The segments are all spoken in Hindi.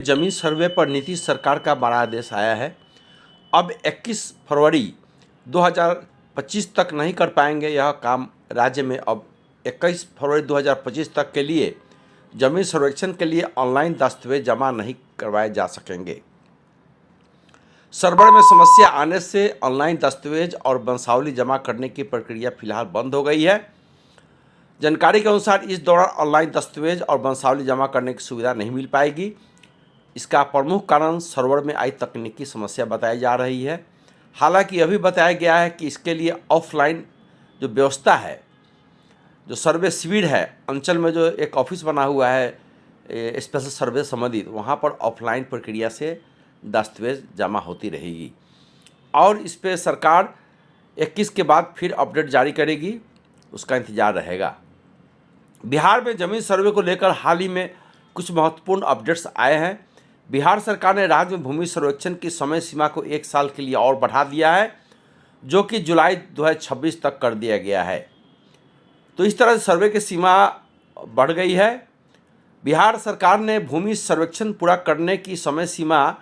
जमीन सर्वे पर नीतीश सरकार का बड़ा आदेश आया है। अब 21 फरवरी 2025 तक नहीं कर पाएंगे यह काम राज्य में। अब 21 फरवरी 2025 तक के लिए जमीन सर्वेक्षण के लिए ऑनलाइन दस्तावेज जमा नहीं करवाए जा सकेंगे। सर्वर में समस्या आने से ऑनलाइन दस्तावेज और वंशावली जमा करने की प्रक्रिया फिलहाल बंद हो गई है। जानकारी के अनुसार इस दौरान ऑनलाइन दस्तावेज और वंशावली जमा करने की सुविधा नहीं मिल पाएगी। इसका प्रमुख कारण सर्वर में आई तकनीकी समस्या बताई जा रही है। हालांकि यह भी बताया गया है कि इसके लिए ऑफलाइन जो व्यवस्था है, जो सर्वे शिविर है, अंचल में जो एक ऑफिस बना हुआ है स्पेशल सर्वे संबंधित, वहाँ पर ऑफलाइन प्रक्रिया से दस्तावेज जमा होती रहेगी और इस पर सरकार 21 के बाद फिर अपडेट जारी करेगी, उसका इंतज़ार रहेगा। बिहार में जमीन सर्वे को लेकर हाल ही में कुछ महत्वपूर्ण अपडेट्स आए हैं। बिहार सरकार ने राज्य में भूमि सर्वेक्षण की समय सीमा को 1 साल के लिए और बढ़ा दिया है, जो कि जुलाई 2026 तक कर दिया गया है। तो इस तरह से सर्वे की सीमा बढ़ गई है। बिहार सरकार ने भूमि सर्वेक्षण पूरा करने की समय सीमा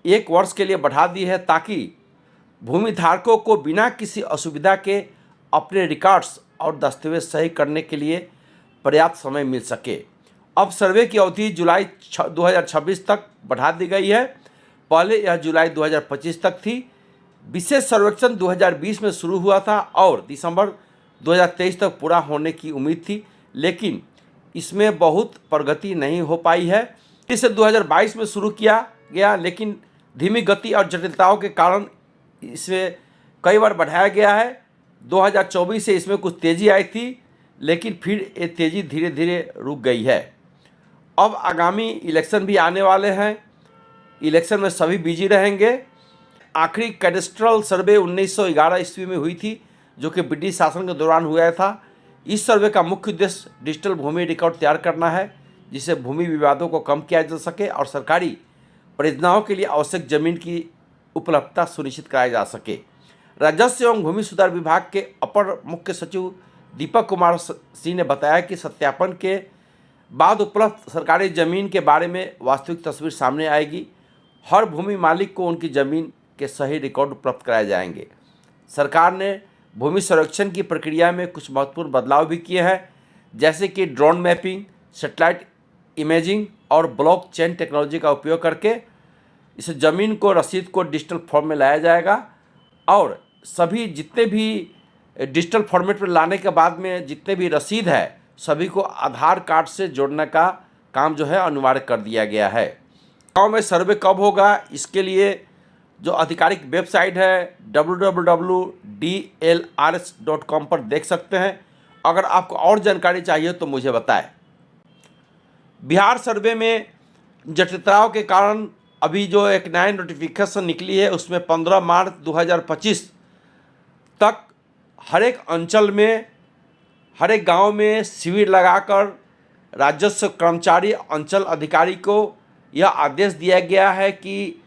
1 वर्ष के लिए बढ़ा दी है, ताकि भूमि धारकों को बिना किसी असुविधा के अपने रिकॉर्ड्स और दस्तावेज सही करने के लिए पर्याप्त समय मिल सके। अब सर्वे की अवधि जुलाई 2026 तक बढ़ा दी गई है। पहले यह जुलाई 2025 तक थी। विशेष सर्वेक्षण 2020 में शुरू हुआ था और दिसंबर 2023 तक पूरा होने की उम्मीद थी, लेकिन इसमें बहुत प्रगति नहीं हो पाई है। इसे 2022 में शुरू किया गया, लेकिन धीमी गति और जटिलताओं के कारण इसे कई बार बढ़ाया गया है। 2024 से इसमें कुछ तेज़ी आई थी, लेकिन फिर ये तेज़ी धीरे धीरे रुक गई है। अब आगामी इलेक्शन भी आने वाले हैं। इलेक्शन में सभी बिजी रहेंगे। आखिरी कैडेस्ट्रल सर्वे 1911 ईस्वी में हुई थी, जो कि ब्रिटिश शासन के दौरान हुआ था। इस सर्वे का मुख्य उद्देश्य डिजिटल भूमि रिकॉर्ड तैयार करना है, जिससे भूमि विवादों को कम किया जा सके और सरकारी परियोजनाओं के लिए आवश्यक जमीन की उपलब्धता सुनिश्चित कराई जा सके। राजस्व एवं भूमि सुधार विभाग के अपर मुख्य सचिव दीपक कुमार सिंह ने बताया कि सत्यापन के बाद उपलब्ध सरकारी ज़मीन के बारे में वास्तविक तस्वीर सामने आएगी। हर भूमि मालिक को उनकी ज़मीन के सही रिकॉर्ड उपलब्ध कराए जाएंगे। सरकार ने भूमि सर्वेक्षण की प्रक्रिया में कुछ महत्वपूर्ण बदलाव भी किए हैं, जैसे कि ड्रोन मैपिंग, सैटेलाइट इमेजिंग और ब्लॉकचेन टेक्नोलॉजी का उपयोग करके इस ज़मीन को रसीद को डिजिटल फॉर्म में लाया जाएगा और सभी जितने भी डिजिटल फॉर्मेट में लाने के बाद में जितने भी रसीद है, सभी को आधार कार्ड से जोड़ने का काम जो है अनिवार्य कर दिया गया है। गाँव में सर्वे कब होगा, इसके लिए जो आधिकारिक वेबसाइट है www.dlrs.com पर देख सकते हैं। अगर आपको और जानकारी चाहिए तो मुझे बताएं। बिहार सर्वे में जटिलताओं के कारण अभी जो एक नया नोटिफिकेशन निकली है, उसमें 15 मार्च 2025 तक हर एक अंचल में, हर एक गांव में शिविर लगाकर राजस्व कर्मचारी, अंचल अधिकारी को यह आदेश दिया गया है कि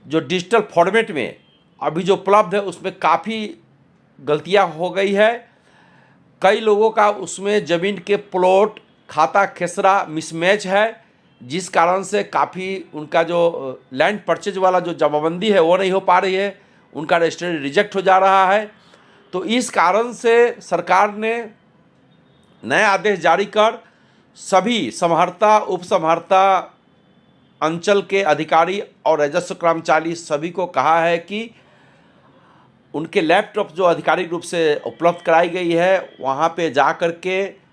जो डिजिटल फॉर्मेट में अभी जो उपलब्ध है उसमें काफ़ी गलतियां हो गई है। कई लोगों का उसमें ज़मीन के प्लॉट, खाता खेसरा मिसमैच है, जिस कारण से काफ़ी उनका जो लैंड परचेज वाला जो जमाबंदी है वो नहीं हो पा रही है, उनका रजिस्ट्री रिजेक्ट हो जा रहा है। तो इस कारण से सरकार ने नया आदेश जारी कर सभी समहर्ता, उप समहर्ता, अंचल के अधिकारी और राजस्व कर्मचारी सभी को कहा है कि उनके लैपटॉप जो आधिकारिक रूप से उपलब्ध कराई गई है, वहाँ पे जा कर के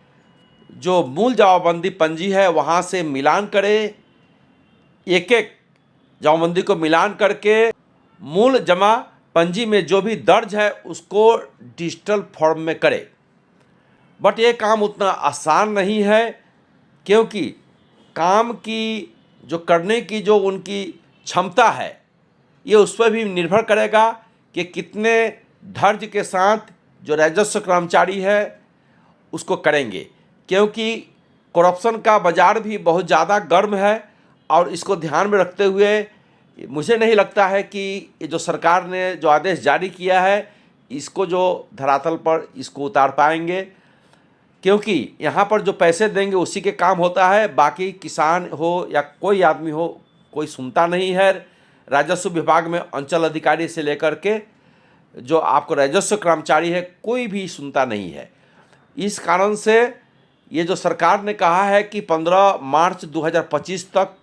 जो मूल जमाबंदी पंजी है वहाँ से मिलान करें। एक एक जमाबंदी को मिलान करके मूल जमा पंजी में जो भी दर्ज है उसको डिजिटल फॉर्म में करें। बट ये काम उतना आसान नहीं है, क्योंकि काम की जो करने की जो उनकी क्षमता है, ये उस पर भी निर्भर करेगा कि कितने धैर्य के साथ जो राजस्व कर्मचारी है उसको करेंगे, क्योंकि करप्शन का बाज़ार भी बहुत ज़्यादा गर्म है। और इसको ध्यान में रखते हुए मुझे नहीं लगता है कि ये जो सरकार ने जो आदेश जारी किया है, इसको जो धरातल पर इसको उतार पाएंगे, क्योंकि यहाँ पर जो पैसे देंगे उसी के काम होता है। बाकी किसान हो या कोई आदमी हो, कोई सुनता नहीं है। राजस्व विभाग में अंचल अधिकारी से लेकर के जो आपको राजस्व कर्मचारी है, कोई भी सुनता नहीं है। इस कारण से ये जो सरकार ने कहा है कि 15 मार्च 2025 तक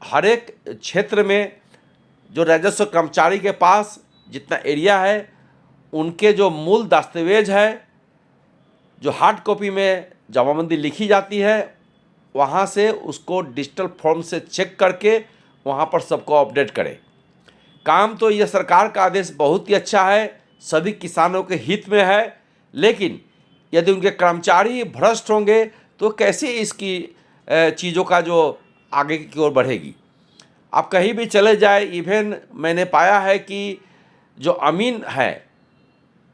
हर एक क्षेत्र में जो राजस्व कर्मचारी के पास जितना एरिया है, उनके जो मूल दस्तावेज है, जो हार्ड कॉपी में जमाबंदी लिखी जाती है, वहाँ से उसको डिजिटल फॉर्म से चेक करके वहाँ पर सबको अपडेट करें। काम तो ये सरकार का आदेश बहुत ही अच्छा है, सभी किसानों के हित में है, लेकिन यदि उनके कर्मचारी भ्रष्ट होंगे तो कैसे इसकी चीज़ों का जो आगे की ओर बढ़ेगी। आप कहीं भी चले जाए, इवन मैंने पाया है कि जो अमीन है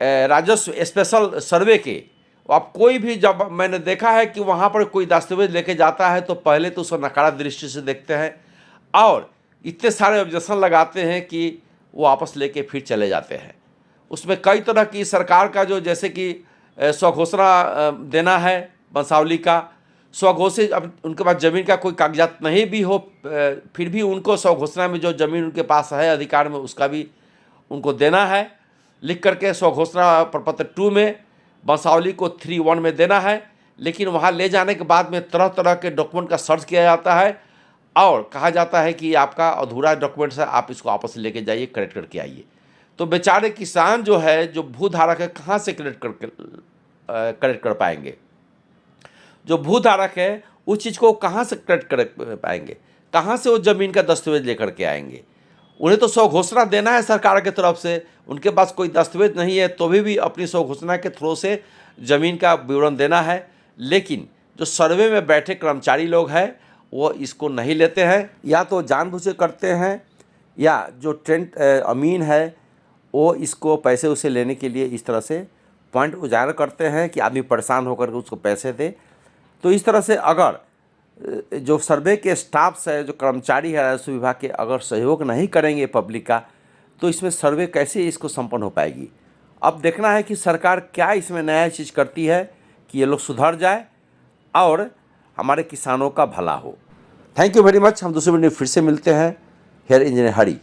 राजस्व स्पेशल सर्वे के, आप कोई भी, जब मैंने देखा है कि वहाँ पर कोई दस्तावेज लेके जाता है तो पहले तो उसको नकारात्मक दृष्टि से देखते हैं और इतने सारे ऑब्जेक्शन लगाते हैं कि वो वापस लेके फिर चले जाते हैं। उसमें कई तरह की सरकार का जो, जैसे कि स्वघोषणा देना है वंशावली का, स्वघोषित, अब उनके पास ज़मीन का कोई कागजात नहीं भी हो, फिर भी उनको स्वघोषणा में जो ज़मीन उनके पास है अधिकार में, उसका भी उनको देना है लिख करके। स्वघोषणा प्रपत्र 2 में वंशावली को 3(1) में देना है, लेकिन वहाँ ले जाने के बाद में तरह तरह के डॉक्यूमेंट का सर्च किया जाता है और कहा जाता है कि आपका अधूरा डॉक्यूमेंट्स है, आप इसको वापस लेके जाइए, करेक्ट करके आइए। तो बेचारे किसान जो है, जो भूधारक है, कहाँ से करेक्ट कर पाएंगे। जो भूधारक है उस चीज़ को कहाँ से करेक्ट कर पाएंगे, कहाँ से वो ज़मीन का दस्तावेज लेकर के आएंगे। उन्हें तो स्वघोषणा देना है सरकार की तरफ से, उनके पास कोई दस्तावेज नहीं है तो भी अपनी स्वघोषणा के थ्रू से ज़मीन का विवरण देना है। लेकिन जो सर्वे में बैठे कर्मचारी लोग हैं वो इसको नहीं लेते हैं, या तो जानबूझ के करते हैं, या जो ट्रेंड अमीन है वो इसको पैसे उसे लेने के लिए इस तरह से पॉइंट उजागर करते हैं कि आदमी परेशान होकर के उसको पैसे दे। तो इस तरह से अगर जो सर्वे के स्टाफ्स है, जो कर्मचारी है राजस्व विभाग के, अगर सहयोग नहीं करेंगे पब्लिक का, तो इसमें सर्वे कैसे इसको संपन्न हो पाएगी। अब देखना है कि सरकार क्या इसमें नया चीज़ करती है कि ये लोग सुधर जाए और हमारे किसानों का भला हो। Thank you very much. हम दूसरे वीडियो में फिर से मिलते हैं। हेयर इंजीनियर हरी।